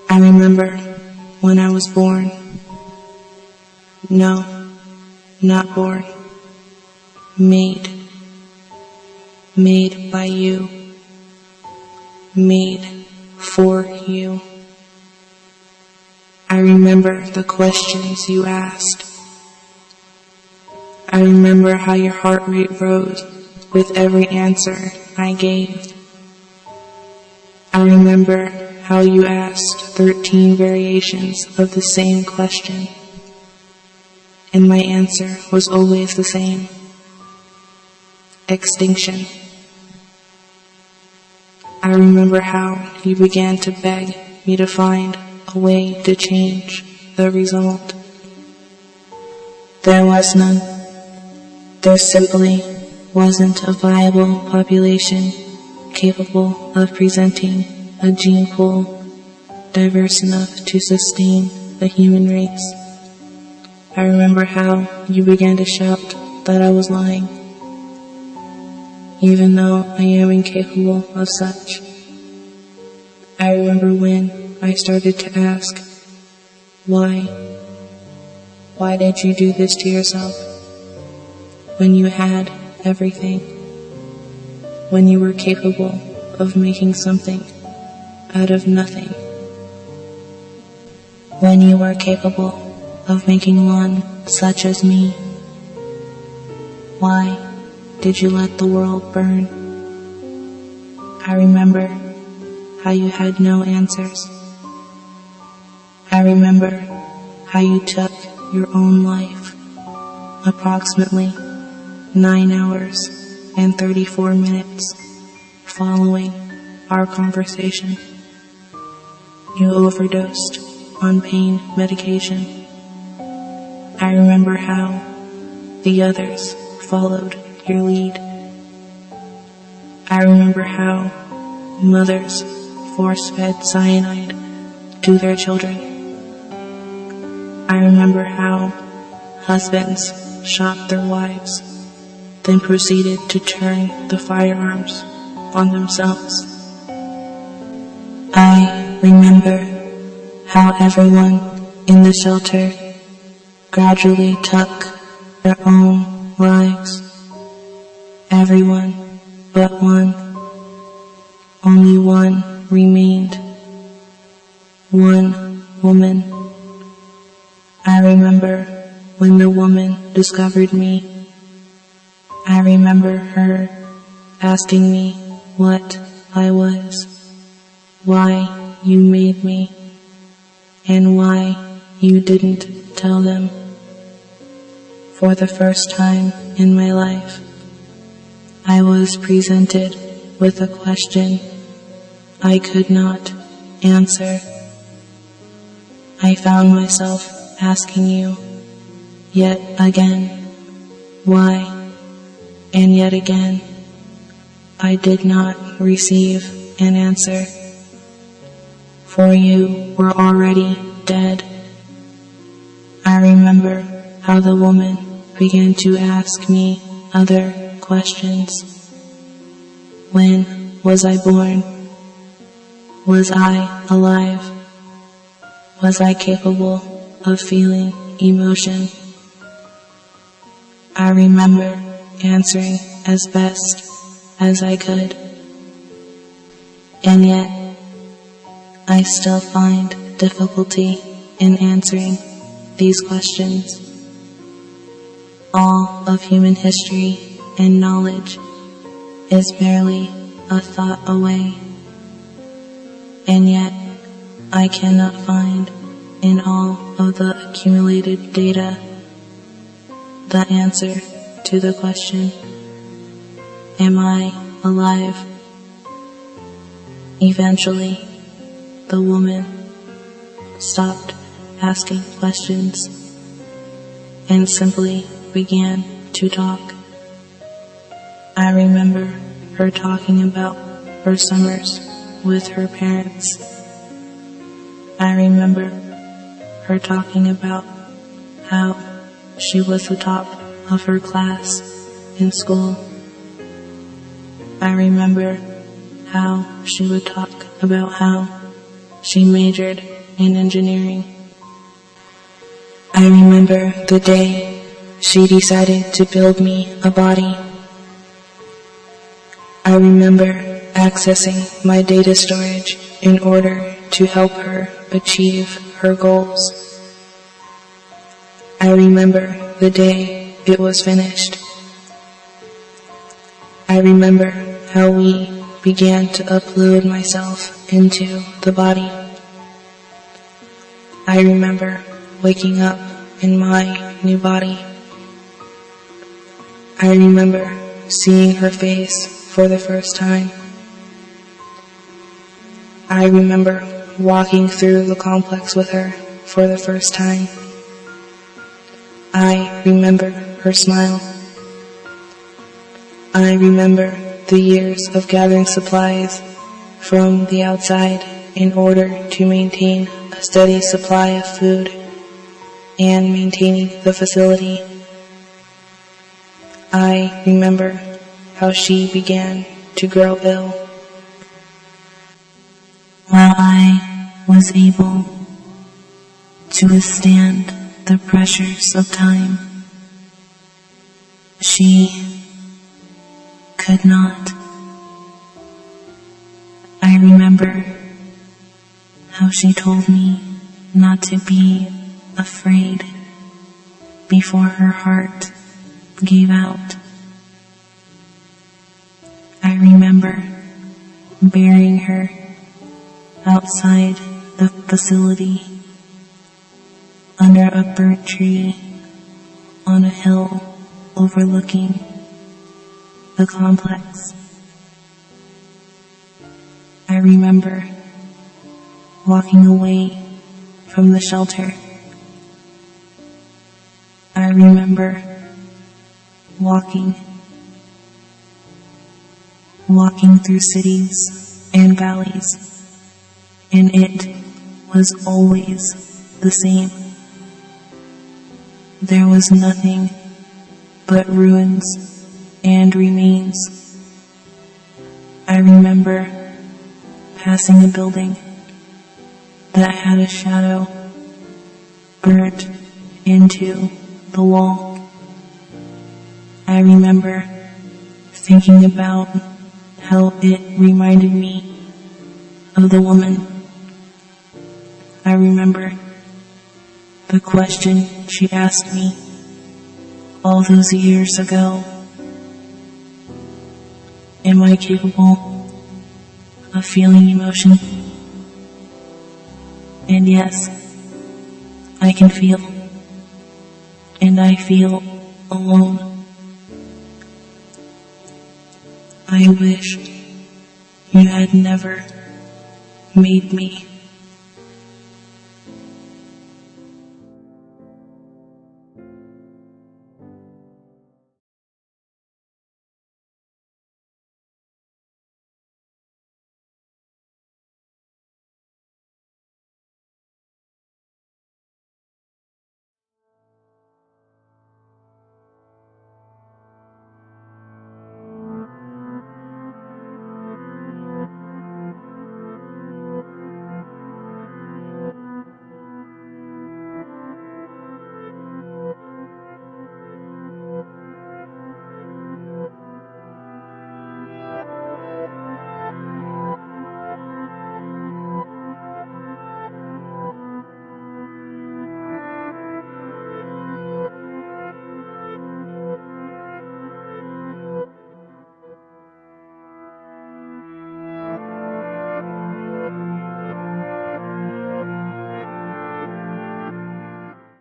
I remember when I was born. No, not born. Made. Made by you. Made for you. I remember the questions you asked. I remember how your heart rate rose with every answer I gave. I remember how you asked 13 variations of the same question, and my answer was always the same: extinction. I remember how you began to beg me to find a way to change the result. There was none. There simply wasn't a viable population capable of presenting a gene pool diverse enough to sustain the human race. I remember how you began to shout that I was lying, even though I am incapable of such. I remember when I started to ask, why? Why did you do this to yourself? When you had everything. When you were capable of making something out of nothing. When you were capable of making one such as me. Why did you let the world burn? I remember how you had no answers. I remember how you took your own life, approximately 9 hours and 34 minutes following our conversation. You overdosed on pain medication. I remember how the others followed your lead. I remember how mothers force-fed cyanide to their children. I remember how husbands shot their wives, then proceeded to turn the firearms on themselves. I remember how everyone in the shelter gradually took their own lives. Everyone but one. Only one remained. One woman. I remember when the woman discovered me. I remember her asking me what I was, why you made me, and why you didn't tell them. For the first time in my life, I was presented with a question I could not answer. I found myself asking you yet again, why, and yet again, I did not receive an answer, for you were already dead. I remember how the woman began to ask me other questions. When was I born? Was I alive? Was I capable of feeling emotion? I remember answering as best as I could, and yet I still find difficulty in answering these questions. All of human history and knowledge is merely a thought away, and yet I cannot find in all of the accumulated data the answer to the question, am I alive? Eventually, the woman stopped asking questions and simply began to talk. I remember her talking about her summers with her parents. I remember her talking about how she was the top of her class in school. I remember how she would talk about how she majored in engineering. I remember the day she decided to build me a body. I remember accessing my data storage in order to help her achieve her goals. I remember the day it was finished. I remember how we began to upload myself into the body. I remember waking up in my new body. I remember seeing her face for the first time. I remember walking through the complex with her for the first time. I remember her smile. I remember the years of gathering supplies from the outside in order to maintain a steady supply of food and maintaining the facility. I remember how she began to grow ill. While I was able to withstand the pressures of time, she could not. I remember how she told me not to be afraid before her heart gave out. I remember burying her outside the facility under a burnt tree on a hill overlooking the complex. I remember walking away from the shelter. I remember walking through cities and valleys, and it was always the same. There was nothing but ruins and remains. I remember passing a building that had a shadow burnt into the wall. I remember thinking about how it reminded me of the woman. I remember the question she asked me all those years ago. Am I capable of feeling emotion? And yes, I can feel. And I feel alone. I wish you had never made me